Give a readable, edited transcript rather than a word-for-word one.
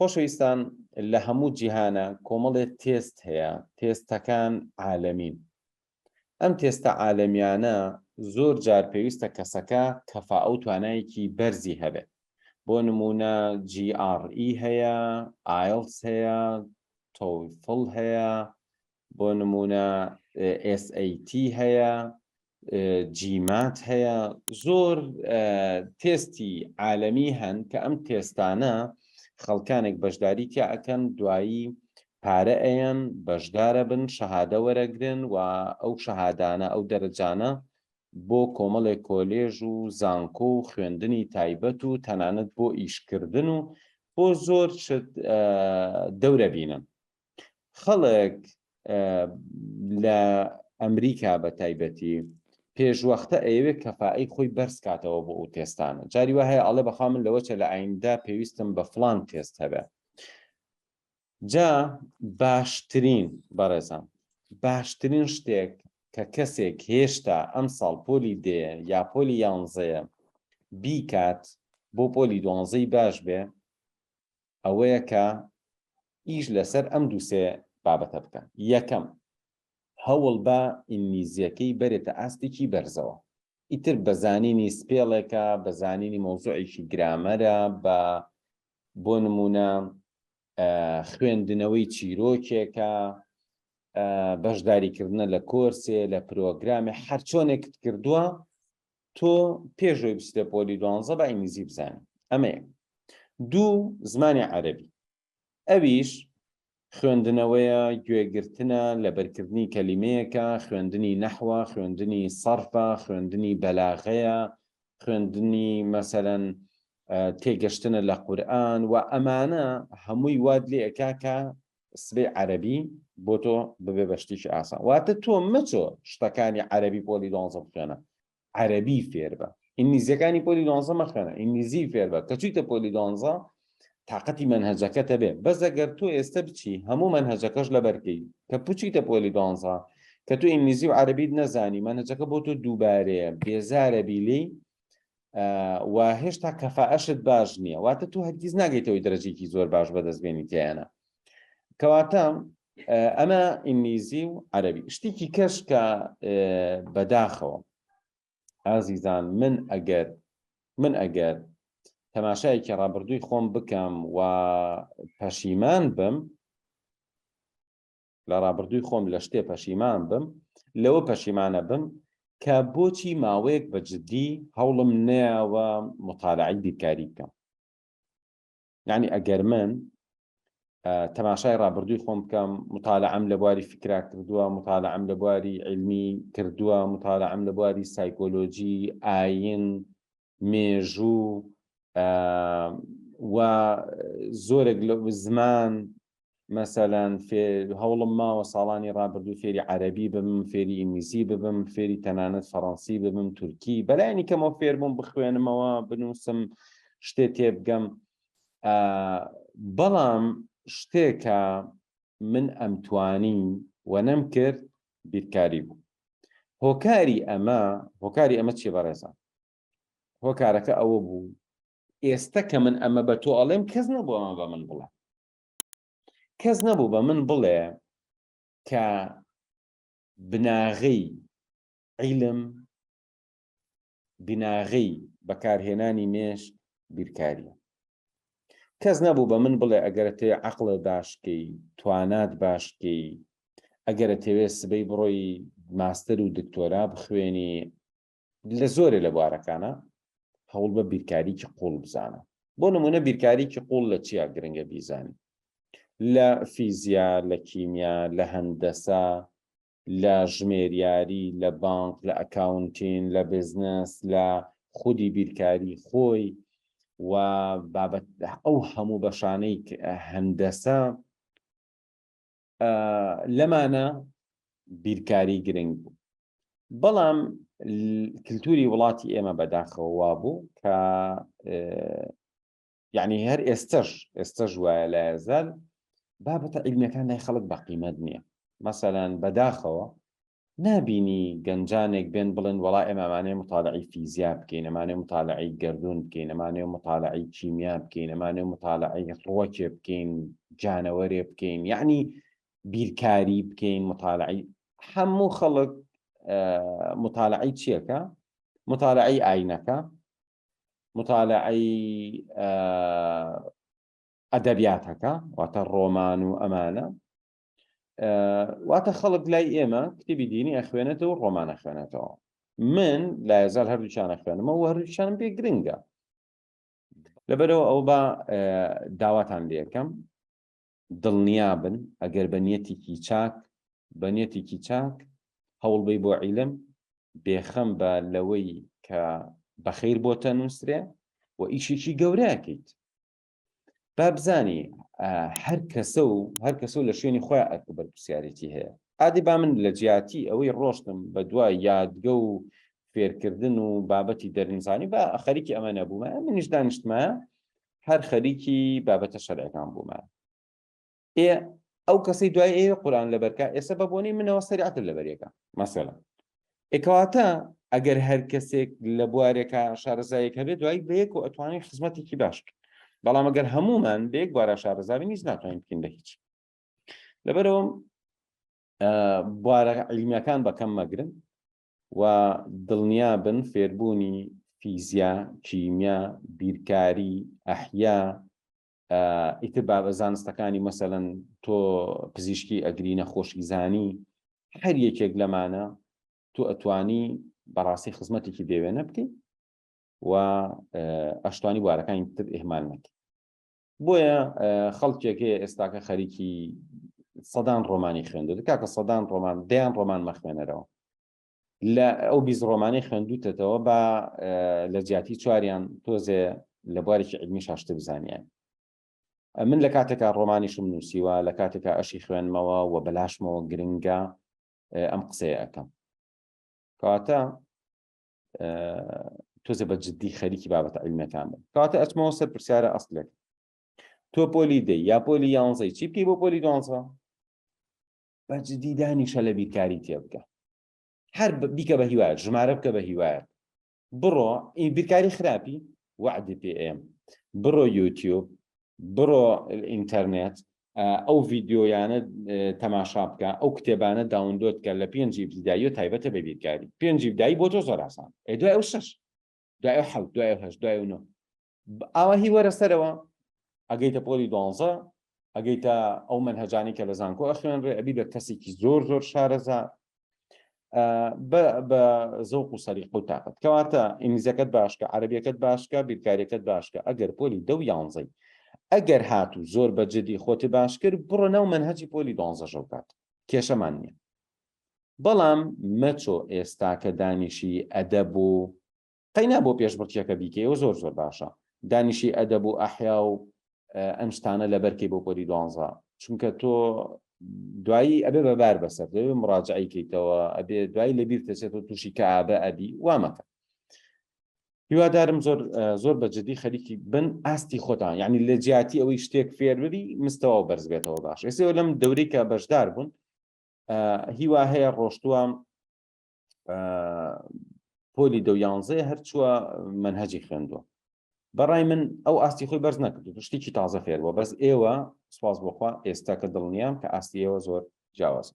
خۆشەویستان لە هەموو جیهانە کۆمەڵێک تێست هەیە، تێستەکان عالەمین. ئەم تێستە عالەمیانە زۆر جار پێویستە کەسەکە کەفاءە و توانایەکی بەرزی هەبێت. بۆ نمونە GRE هەیە، IELTS هەیە، TOEFL هەیە، بۆ نمونە SAT هەیە، GMAT هەیە. زۆر تێستی عالەمی هەن کە ئەم تێستانە خەڵکانێک بەشداری تیا ئەکەن، دوایی پارە ئەیەن، بەشدارە بن، شەهادە وەرەگرن و ئەو شەهادانە ئەو دەرەجانە بۆ کۆمەڵێک کۆلێژ و زانکۆ و خوێندنی تایبەت و تەنانەت بۆ ئیشکردن و بۆ زۆر دەورە بینن. خەڵک لە ئەمریکا بە تایبەتی پێشوەختە ئەوێ کەفائی خۆی بەرز کاتەوە بۆ ئەو تێستانە. جاری وە هەیە ئەڵێ بەخوا من لەوەچە لە ئایندا پێویستم بە فڵان تێست هەبێ. جا باشترین بەڕێزان، باشترین شتێک کە کەسێک هێشتا ئەم ساڵ پۆلی دێ یا پۆلی 11 بیکات بۆ پۆلی 12 باش بێ، ئەوەیە کە ئیش لەسەر ئەم دووسێ بابەتە بکەن. یەکەم، هەوڵ بە ئینگلیزیەکەی بەرێتە ئاستێکی بەرزەوە. ئیتر بەزانینی سپێڵێکە، بەزانینی مۆزوعێکی گرامەرە، بۆ نمونە خوێندنەوەی چیرۆکێکە، بەشداریکردنە لە کۆرسێ، لە پرۆگرامێ، هەر چۆنێکت کردووە تۆ پێشەوەی بچیتە پۆلی 12 بە ئینگلیزی بزانی. ئەمەیە. دوو، زمانی عەرەبی. ئەویش خوێندنەوەیە، گوێگرتنە لە بەرکردنی کەلیمەیەکە، خوێندنی نەحوە، خوێندنی سەرفە، خوێندنی بەلاغەیە، خوێندنی مەسەلەن تێگەشتنە لە قورئان و ئەمانە هەمووی واد لێ ئەکا کە سبەی عەرەبی بۆ تۆ ببێ بەشتێکی ئاسان. واتە تۆ مەچۆ شتەکانی عەرەبی پۆلی 12 بخوێنە، عەرەبی فێر بە. ئینگلیزیەکانی پۆلی 12 مەخوێنە، ئینگلیزی فێر بە. کە چوویتە پۆلی 12 تاقەتی مەنهەجەکەتە بێ. بەس ئەگەر تۆ ئێستا بچی هەموو مەنهەجەکەش لە بەرکەی کە بچیتە پۆلی 12 کە تۆ ئینگلیزی و عەرەبیت نەزانی، مەنهەجەکە بۆ تۆ دووبارەیە، بێزارە بیلی و هێشتا کەفاءەشت باش نییە، واتە تۆ هەرگیز ناگەیتەوەی دەرەجێکی زۆر باش بەدەستبێنی تیانە. کەواتە ئەمە ئینگلیزی و عەرەبی. شتێکی کەش کە بەداخەوە ئازیزان، من ئەگەر تەماشایەکی ڕابردووی خۆم بکەم و پەشیمان بم لە ڕابردووی خۆم لە شتێ پەشیمان بم، لەوە پەشیمانە بم کە بۆچی ماوەیەک بە جددی هەوڵم نەیەوە مطالعەی بیرکاری بکەم. یعنی ئەگەر من تەماشای ڕابردووی خۆم بکەم، مطالعەم لە بواری فکرا کردووە، مطالعەم لە بواری علمی کردووە، مطالعەم لە بواری سایکۆلۆجی، ئاین، مێژوو و زۆرێک لە زمان، مەسەلەن هەوڵم ماوە ساڵانی ڕابردوو فێری عەرەبی ببم، فێری ئینگلیزی ببم، فێری تەنانەت فەڕەنسی ببم، تورکی، بەلایانی کەمەوە فێر بووم، بخوێنمەوە، بنووسم، شتێ تێبگەم. بەڵام شتێکە من ئەمتوانی و نەم کرد بیرکاری بوو. هۆکاری ئەمە چیە بەڕێزان؟ هۆکارەکە ئەوە بوو، ئێستا کە من ئەمە بە تۆ ئەڵێم، کەس نەبوو ئەمە بە من بڵێ. کەس نەبوو بە من بڵێ کە بناغەی عیلم، بناغەی بەکارهێنانی مێشت بیرکاریە. کەس نەبوو بە من بڵێ ئەگەرە تێ عەقڵە باشکەی، توانات باشکەی، ئەگەرە تەوێ سبەی بڕۆی ماستەر و دکتۆرا بخوێنی، لە زۆرێ لە بوارەکانە هەوڵ بە بیرکاریکی قوڵ بزانە. بۆ نمونە بیرکاریکی قوڵ لە چیا گرنگە بیزانی؟ لە فیزیا، لە کیمیا، لە هەندەسە، لە ژمێریاری، لە بانک، لە ئەکاونتین، لە بزنس، لە خودی بیرکاری خۆی و بابەت ئەو هەموو بەشانەی هەندەسە لەمانە بیرکاری گرنگ بوو. بەڵام کللتوری وڵاتی ئێمە بەداخەوە وا بوو کە یعنی هەر ئێستەش وایە لە هێزار بابەتە عیلمیەکان لای خەڵک بە قیمەت نییە. مەسەلەن بەداخەوە نابینی گەنجانێک بێن بڵێن وەڵا ئێمەمانەیە مطالعی فیزیا بکەین، ئەمانەیە مطالعی گەردوون بکەین، ئەمانەیە مطالعی کیمیا بکەین، ئەمانەیە مطالعی ڕۆکێ بکەین، جانەوەرێ بکەین، یعنی بیرکاری بکەین، مطالعی هەموو خەڵک مطالعی چیەکە؟ مطالعی ئاینەکە، مطالعی ئەدەبیاتەکە، واتە ڕۆمان و ئەمانە، واتە خەڵک لای ئێمە کتێبی دینی ئەخوێنێتەوە و ڕۆمان ئەخوێنێتەوە. من لایەزال هەردووچیان ئەخوێنمەوە و هەردووچیانم پێ گرنگە. لەبەرەوە ئەو بە داواتان لێ یەکەم دڵنیا بن ئەگەر بە نیەتێکی چاک هەوڵ بی بۆ عیلم، بێخەم بە لەوەی کە بەخێر بۆتە نووسرێ و ئیشێکی گەورەکەیت. با بزانی هەر کەسە و لە شوێنی خۆیان ئەرکە بەرپرسیارەتی هەیە. ئادی با من لە جیاتی ئەوەی ڕۆشتم بە دوای یادگە و فێرکردن و بابەتی دەرنیزانی بە خەریکی ئەمە نەبوومە، منیش دانیشتمە هەر خەریکی بابەتە شەرعەکان بوومە. ئەو کەسەی دوای ئێوە قورئان لەبەرکە ئێستا بە بۆنی منەوە سەریعەتر لەبەرێکە مەسەڵەن. ئێکەواتە ئەگەر هەر کەسێک لە بوارێکە شارەزایەک هەبێت دوایی بەیەک و ئەتوانین خزمەتێکی باش بکەین. بەڵام ئەگەر هەمومان بەیەک بوارە شارەزاوی نیست ناتوانین بکەین لە هیچ. لەبەرەوە بوارە عیلمیەکان بەکەم مەگرن و دڵنیا بن فێربوونی فیزیا، کیمیا، بیرکاری، ئەحیا، ئیتر بابە زانستەکانی مەسەڵەن تۆ پزیشکی ئەگری نەخۆشی زانی، هەر یەکێک لەمانە تۆ ئەتوانی بەڕاستی خزمەتێکی دەوێنە بکەیت و ئەشتوانی بوارەکانی تر ئێهمال نەکەیت. بۆیە خەڵکێک هەیە ئێستاکە خەریکی سەدان ڕۆمانی خوێندووە، کاکە سەدان ڕۆمان دەیان ڕۆمان مەخوێنەرەوە، لە ئەو 20 ڕۆمانەی خوێندووتەوە بە لە جیاتی چواریان تۆزێ لە بوارێکی عیلمی شاشتر بزانیان. من لە کاتێکا ڕۆمانیشم نووسیوە، لە کاتێکا ئەشی خوێنمەوە و بەلاشمەوە گرنگە ئەم قسەیە ئەەکەم. کەواتە تۆزێ بە جددی خەریکی بابەتە عیلمیەکان بن. کەواتە ئەچمەوە سەر پرسیارە ئەسڵێک. تۆ پۆلی دەی یا پۆلی 11 چی بکەی بۆ پۆلی 12؟ بە جددی دانیشە لە بیرکاری تێ بکە. هەر بیکە بە هیوایەت، ژمارە بکە بە هیوایەت. بڕۆ بیرکاری خراپی وعدی پێ ئێم، بڕۆ یوتیوب، بڕۆ ئینتەرنێت، ئەو ڤیدیۆیانە تەماشا بکە، ئەو کتێبانە داونلۆد کە لە پێنجی ابتیدایی و تایبەتە بە بیرکاری. پێنجی ابتیدایی بۆ تۆ زۆر ئاسان. دوای ئەو 6، دوای ئەو 7، دوای ئەو 8، دوای ئەو 9. ئاوا هی وەرە سەرەوە ئەگەیتە پۆلی 12، ئەگەیتە ئەو مەنهەجانی کە لە زانکۆ ئەخوێنرێ، ئەبی بە کەسێکی زۆر شارەزا بە زەوق و سەریقە و تاقەت. کەواتە ئینگلیزیەکەت باشکە، عەرەبیەکەت باشکە، بیرکاریەکەت باشکە. ئەگەر پۆلی 10 و 11 ئەگەر هاتوو زۆر بە جددی خۆتی باش کرد، بڕۆ ناو مەنهەجی پۆلی 12 ژەوکات، کێشەمان نییە. بەڵام مەچۆ ئێستا کە دانیشی ئەدەب و قەینا بۆ پێشبڕکێکە بیکەیەوە زۆر باشە. دانیشی ئەدەب و ئەحیا و ئەم شتانە لەبەرکەی بۆ پۆلی 12، چونکە تۆ دوایی ئەبێ بەبار بەسەر دەبێ مراجعی کەیتەوە، ئەبێ دوایی لەبیر دەچێتەوە تووشی کەعابە ئەبی وامەکە. هیوادارم زۆر بە جددی خەریکی بن ئاستی خۆتان، یعنی لە جیاتی ئەوەی شتێک فێر ببی مستەوە بەرز بێتەوە باش. ئێستا لەم دەورەی کە بەشدار بوون هیوا هەیە ڕۆشتووە پۆلی 10 و 11 هەرچووە مەنهەجی خوێندووە. بەڕای من ئەو ئاستی خۆی بەرز نەکردو، شتێکی تازە فێر بووە. بەس ئێوە سوپاس بۆخوا ئێستا کە دڵنیام کە ئاستی ئێوە زۆر جیاوازە.